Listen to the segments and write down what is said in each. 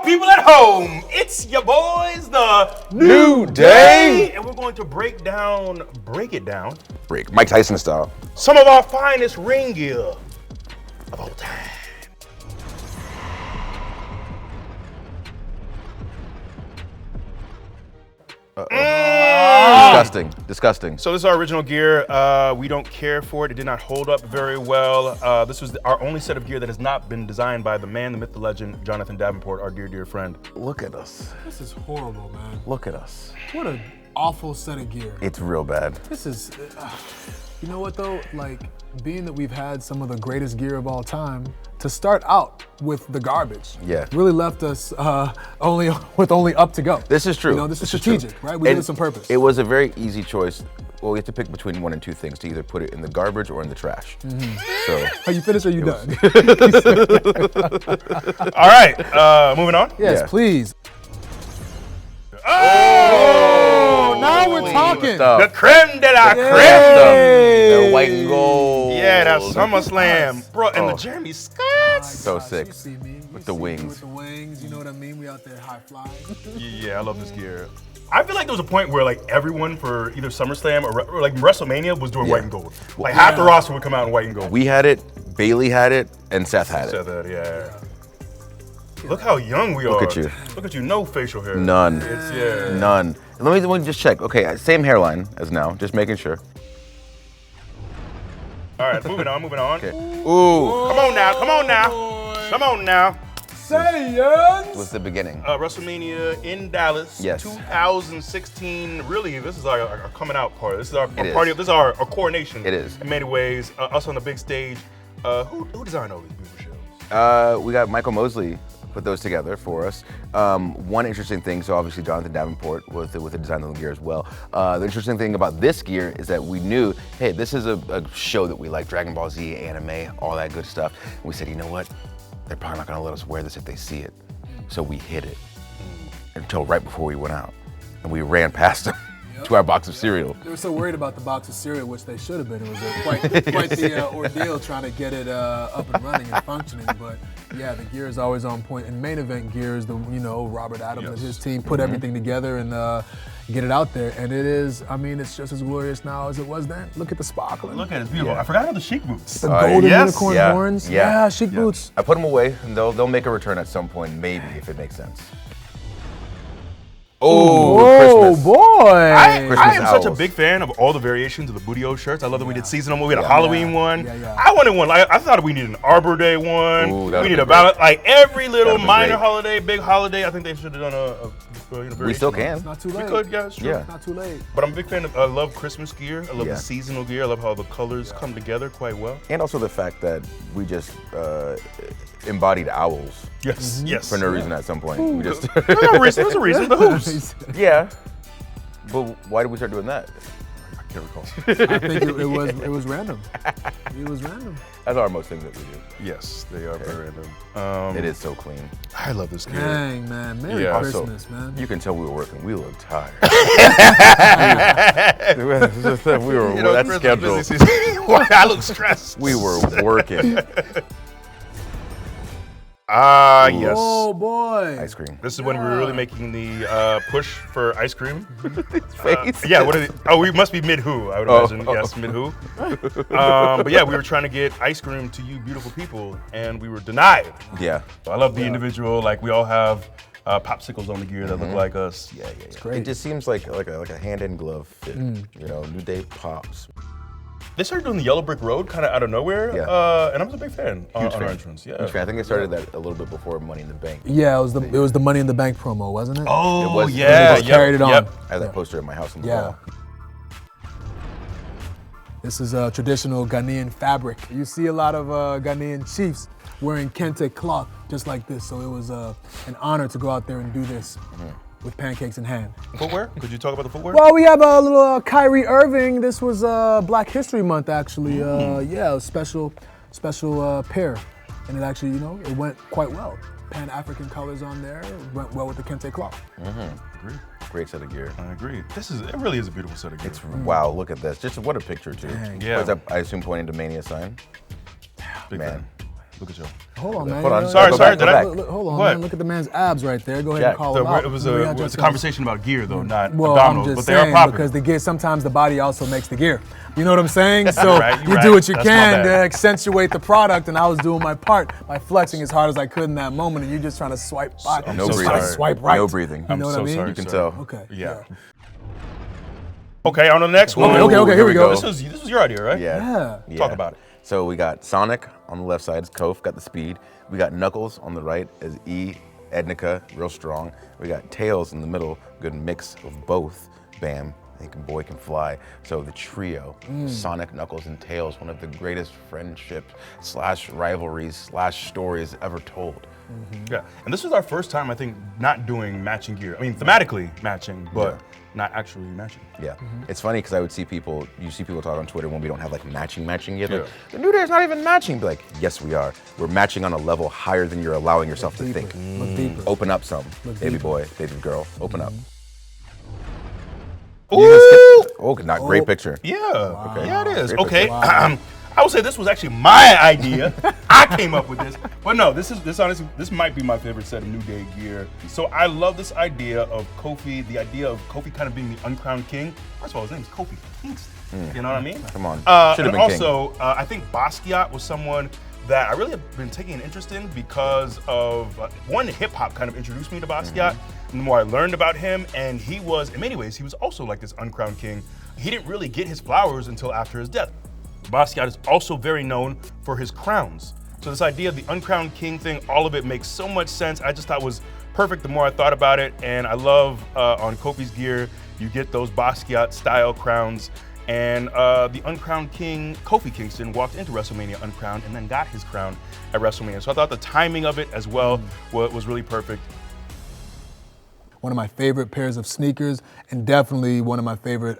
people at home? It's your boys, the New Day. And we're going to break it down, Break Mike Tyson style. some of our finest ring gear of all time. Disgusting. So this is our original gear. We don't care for it. It did not hold up very well. This was our only set of gear that has not been designed by the man, the myth, the legend, Jonathan Davenport, our dear friend. Look at us. This is horrible, man. Look at us. What an awful set of gear. It's real bad. This is, you know what though? Like, being that we've had some of the greatest gear of all time, to start out with the garbage, really left us only up to go. This is true. You know, this is strategic, right? We did this on purpose. It was a very easy choice. Well, we have to pick between one and two things, to either put it in the garbage or in the trash. So, are you finished or are you done? All right, moving on. Yes, please. Oh, now we're talking. The creme de la creme. The white and gold. Yeah, that SummerSlam. Bro, and the Jeremy Scotts. So sick. You see me. With the wings. With the wings, you know what I mean? We out there high flying. Yeah, I love this gear. I feel like there was a point where like everyone for either SummerSlam or like WrestleMania was doing white and gold. Like half the roster would come out in white and gold. We had it, Bailey had it, and Seth had it. Seth had it, yeah. Look how young we are. Look at you. Look at you, no facial hair. None. It's, None. Let me just check. Okay, same hairline as now, just making sure. All right, moving on. Okay. Ooh. Come on now. Say yes. What's the beginning? WrestleMania in Dallas, Yes. 2016. Really, this is our coming out party. This is our It party. is. This is our coronation. It is. In many ways, us on the big stage. Who designed all these beautiful shows? We got Michael Mosley put those together for us. One interesting thing, so obviously Jonathan Davenport with the design of the gear as well. The interesting thing about this gear is that we knew, hey, this is a show that we like, Dragon Ball Z, anime, all that good stuff. And we said, you know what? They're probably not gonna let us wear this if they see it. So we hid it until right before we went out. And we ran past them to our box of cereal. They were so worried about the box of cereal, which they should have been. It was quite the ordeal trying to get it up and running and functioning. But yeah, the gear is always on point. And main event gear is Robert Adams and his team put everything together and get it out there. And it is, I mean, it's just as glorious now as it was then. Look at the sparkling. Look at it, it's beautiful. I forgot about the chic boots. The golden unicorn Yeah. horns. Yeah. Chic boots. I put them away, and they'll make a return at some point, maybe, if it makes sense. Oh, Christmas. Boy. I am such a owls. big fan of all the variations of the Booty-O shirts. I love that we did seasonal one. We had a Yeah. Halloween one. Yeah. I wanted one. Like, I thought we needed an Arbor Day one. Ooh, We that'd need be a ballot. Like every little That'd be minor great. holiday, big holiday. I think they should have done a variation. We still can. It's not too late. We could, yeah, it's true. Yeah. It's not too late. But I'm a big fan of. I love Christmas gear. I love Yeah. the seasonal gear. I love how the colors come together quite well. And also the fact that we just embodied owls Yes, yes. for no reason at some point. We just There's a reason. The hoops. yeah. But why did we start doing that? I can't recall. I think it was random. It was random. As are most things that we do. Yes, they are very random. It is so clean. I love this gear. Dang, man. Merry Yeah. Christmas, man. You can tell we were working. We looked tired. we were. That's Christmas scheduled. busy season. I look stressed. We were working. Yes. Oh boy. Ice cream. This is when we were really making the push for ice cream. Face. Yeah, what are they? Oh, we must be mid-who, I would imagine. Yes, mid-who. But yeah, we were trying to get ice cream to you beautiful people, and we were denied. Yeah. So I love the individual, like we all have popsicles on the gear that look like us. Yeah. Great. It just seems like a hand in glove fit. You know, New Day pops. They started doing the Yellow Brick Road kind of out of nowhere, Yeah. and I was a big fan on our entrance. Yeah. I think they started that a little bit before Money in the Bank. Yeah, it was the Money in the Bank promo, wasn't it? Oh, It was- yeah. They just carried it on. Yep. I have that poster at my house on the Yeah. wall. This is a traditional Ghanaian fabric. You see a lot of Ghanaian chiefs wearing kente cloth just like this, so it was an honor to go out there and do this with pancakes in hand. Footwear? Could you talk about the footwear? Well, we have a little Kyrie Irving. This was Black History Month, actually. Yeah, a special pair. And it actually, it went quite well. Pan-African colors on there. It went well with the kente cloth. Agreed. Great set of gear. I agree. It really is a beautiful set of gear. It's wow, look at this. Just what a picture too. Dang. Yeah. Was that, I assume, pointing to Mania sign? Big Man. fan. Look at you. Hold on, man. Hold on. Sorry, Go back, did go I? back. Hold on, What? man. Look at the man's abs right there. Go ahead Jack, and call him out. It was a conversation about gear, though, not Well, abdominals, I'm just but they are saying popular. because the gear, sometimes the body also makes the gear. You know what I'm saying? So You're right, you do what you that's my can to bad. accentuate the product, and I was doing my part by flexing as hard as I could in that moment, and you just trying to swipe by, I'm No so breathing. sorry. swipe right. No breathing. You know what I mean? sorry, You can sir. tell. Okay. Yeah. Okay, on to the next one. Okay, here we go. This was your idea, right? Yeah. Talk about it. So we got Sonic on the left side as Kof, got the speed. We got Knuckles on the right as E, Ednica, real strong. We got Tails in the middle, good mix of both. Bam, boy can fly. So the trio, Sonic, Knuckles, and Tails, one of the greatest friendships / rivalries / stories ever told. Yeah, and this was our first time, I think, not doing matching gear. I mean, thematically matching, but not actually matching. Yeah, it's funny because you see people talk on Twitter when we don't have like matching gear. Yeah. Like, the New Day is not even matching. Be like, yes, we are. We're matching on a level higher than you're allowing yourself to think. Look deeper. Open up some, baby deeper. boy, baby girl, open up. Ooh! Not great picture. Yeah. Okay. Yeah, it is. Great Okay. picture. I would say this was actually my idea. I came up with this. But no, this honestly, this might be my favorite set of New Day gear. So I love this idea of Kofi, the idea of Kofi kind of being the uncrowned king. First of all, his name is Kofi Kingston. You know what I mean? Come on. Should And have been king. also, I think Basquiat was someone that I really have been taking an interest in because of, one, hip hop kind of introduced me to Basquiat. And the more I learned about him, and he was, in many ways, he was also like this uncrowned king. He didn't really get his flowers until after his death. Basquiat is also very known for his crowns. So this idea of the uncrowned king thing, all of it makes so much sense. I just thought it was perfect the more I thought about it. And I love on Kofi's gear, you get those Basquiat style crowns. And the uncrowned king, Kofi Kingston, walked into WrestleMania uncrowned and then got his crown at WrestleMania. So I thought the timing of it as well was really perfect. One of my favorite pairs of sneakers, and definitely one of my favorite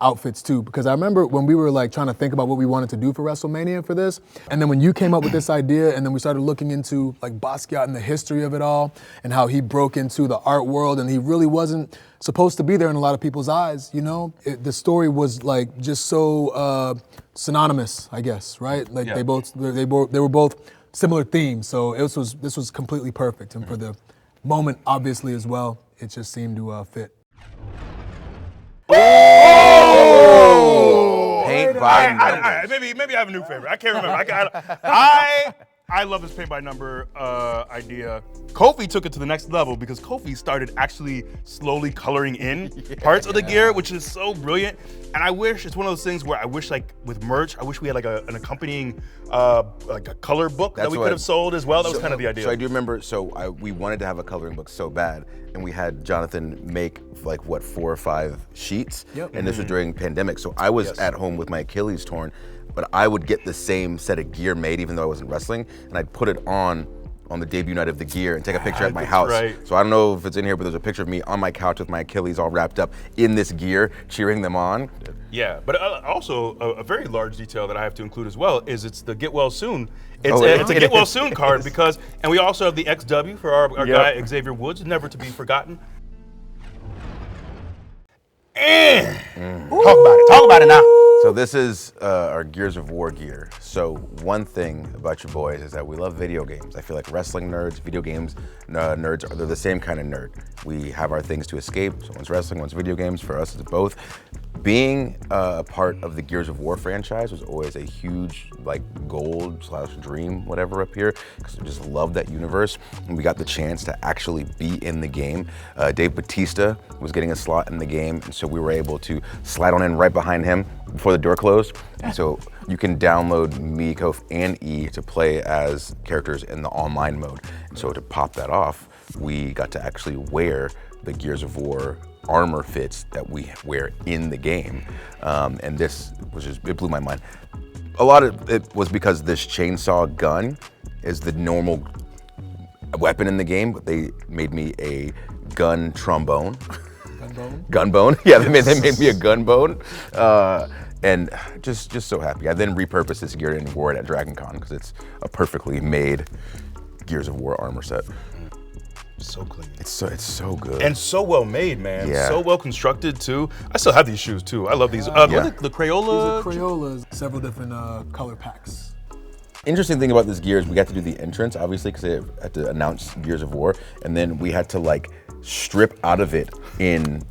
outfits too, because I remember when we were like trying to think about what we wanted to do for WrestleMania for this, and then when you came up with this idea, and then we started looking into like Basquiat and the history of it all, and how he broke into the art world, and he really wasn't supposed to be there in a lot of people's eyes, you know? The story was like just so synonymous, I guess, right? Like they were both similar themes, so this was completely perfect, and for the moment, obviously as well, it just seemed to fit. Paint by numbers. Maybe I have a new favorite. I can't remember. I love this paint by number idea. Kofi took it to the next level because Kofi started actually slowly coloring in parts of the gear, which is so brilliant. And I wish, it's one of those things where I wish like with merch, I wish we had like an accompanying like a color book that we could have sold as well. That was kind of the idea. So I do remember, we wanted to have a coloring book so bad, and we had Jonathan make like 4 or 5 sheets, and this was during pandemic, so I was at home with my Achilles torn, but I would get the same set of gear made even though I wasn't wrestling, and I'd put it on the debut night of the gear and take a picture at my house. Right. So I don't know if it's in here, but there's a picture of me on my couch with my Achilles all wrapped up in this gear, cheering them on. Yeah, but also a very large detail that I have to include as well is it's the Get Well Soon. It's a Get Well Soon card because, and we also have the XW for our guy Xavier Woods, never to be forgotten. Talk about it now. So this is our Gears of War gear. So one thing about you boys is that we love video games. I feel like wrestling nerds, video games nerds, they're the same kind of nerd. We have our things to escape. So one's wrestling, one's video games. For us, it's both. Being a part of the Gears of War franchise was always a huge like goal / dream, whatever up here, because I just love that universe. And we got the chance to actually be in the game. Dave Bautista was getting a slot in the game, and so we were able to slide on in right behind him before the door closed. And so you can download me, Kof, and E to play as characters in the online mode. And so to pop that off, we got to actually wear the Gears of War armor fits that we wear in the game. And this was it blew my mind. A lot of it was because this chainsaw gun is the normal weapon in the game, but they made me a gun trombone. Gunbone? Yeah, they made me a gunbone. And just so happy. I then repurposed this gear and wore it at Dragon Con because it's a made Gears of War armor set. So clean. It's so good. And so well made, man. Yeah. So well constructed too. I still have these shoes too. I love these. The Crayola. These are Crayolas, several different color packs. Interesting thing about this gear is we got to do the entrance, obviously, because they had to announce Gears of War, and then we had to like strip out of it in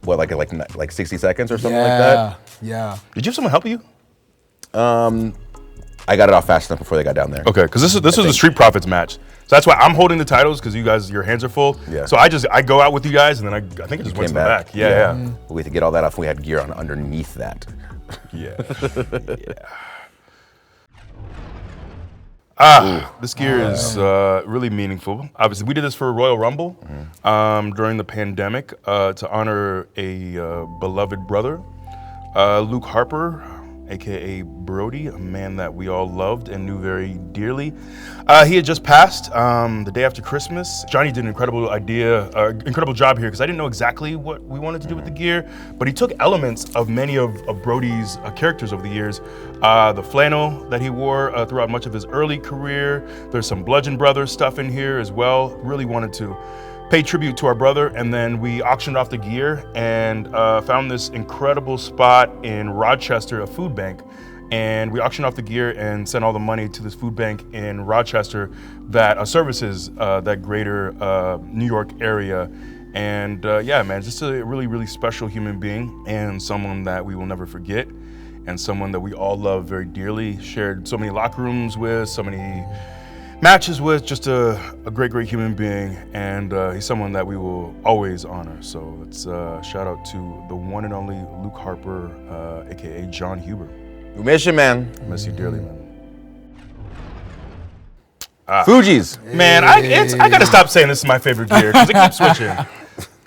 what, like 60 seconds or something like that. Yeah. Did you have someone help you? I got it off fast enough before they got down there. Okay, because this was a Street Profits match. So that's why I'm holding the titles, because you guys, your hands are full. Yeah. So I go out with you guys, and then I think it just went to the back. Yeah. We had to get all that off. We had gear on underneath that. Yeah. This gear is really meaningful. Obviously, we did this for Royal Rumble during the pandemic to honor a beloved brother, Luke Harper, aka Brody, a man that we all loved and knew very dearly. He had just passed the day after Christmas. Johnny did an incredible job here, because I didn't know exactly what we wanted to do with the gear, but he took elements of many of Brody's characters over the years. The flannel that he wore throughout much of his early career. There's some Bludgeon Brothers stuff in here as well. Really wanted to pay tribute to our brother, and then we auctioned off the gear and found this incredible spot in Rochester, a food bank. And we auctioned off the gear and sent all the money to this food bank in Rochester that services that greater New York area. And yeah, man, just a really, really special human being, and someone that we will never forget, and someone that we all love very dearly, shared so many locker rooms with, so many matches with, just a great, great human being, and he's someone that we will always honor. So let's shout out to the one and only Luke Harper, aka John Huber. We miss you, man. Miss you dearly, man. Fuji's. Man, I gotta stop saying this is my favorite gear, because it keeps switching.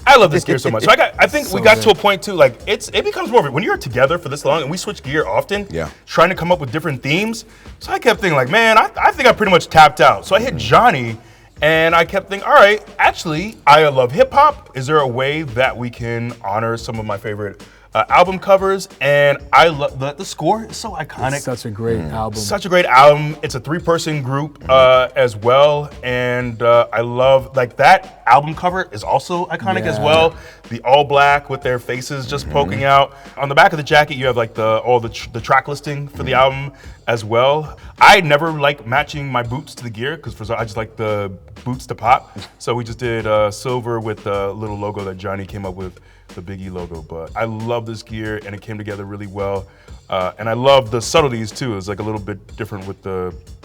I love this gear so much. So I think we got to a point too, like it becomes more of it when you're together for this long, and we switch gear often. Yeah. Trying to come up with different themes. So I kept thinking like, man, I think I pretty much tapped out. So I hit Johnny, and I kept thinking, all right, actually, I love hip hop. Is there a way that we can honor some of my favorite album covers? And I love the score is so iconic. It's such a great album. Such a great album. It's a 3-person group as well, and I love like that album cover is also iconic as well. The all black with their faces just poking out. On the back of the jacket, you have like all the track listing for the album as well. I never like matching my boots to the gear, because I just like the boots to pop. So we just did silver with the little logo that Johnny came up with, the Big E logo. But I love this gear, and it came together really well. And I love the subtleties too. It's like a little bit different with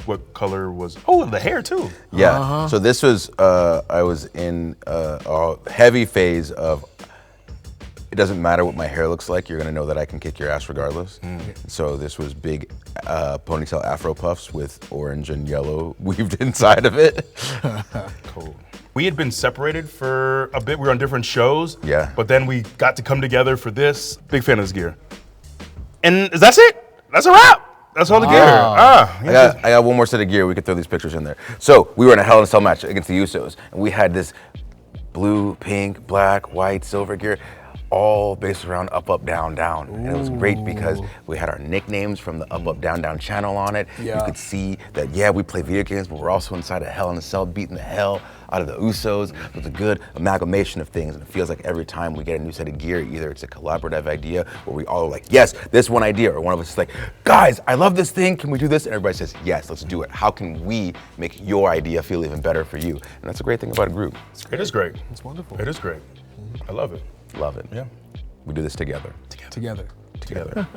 what color was. Oh, and the hair too. Yeah. So this was I was in a heavy phase of, it doesn't matter what my hair looks like, you're gonna know that I can kick your ass regardless. So this was big ponytail afro puffs with orange and yellow weaved inside of it. Cool. We had been separated for a bit. We were on different shows. Yeah. But then we got to come together for this. Big fan of this gear. And that's it. That's a wrap. That's all the gear. I got one more set of gear. We could throw these pictures in there. So we were in a Hell in a Cell match against the Usos, and we had this blue, pink, black, white, silver gear, all based around Up, Up, Down, Down. And it was great because we had our nicknames from the Up, Up, Down, Down channel on it. Yeah. You could see that, yeah, we play video games, but we're also inside a Hell in a Cell, beating the hell out of the Usos. It was a good amalgamation of things, and it feels like every time we get a new set of gear, either it's a collaborative idea where we all are like, yes, this one idea, or one of us is like, guys, I love this thing, can we do this? And everybody says, yes, let's do it. How can we make your idea feel even better for you? And that's a great thing about a group. It is great. It's wonderful. It is great. I love it. Love it. Yeah. We do this together. Together. Together.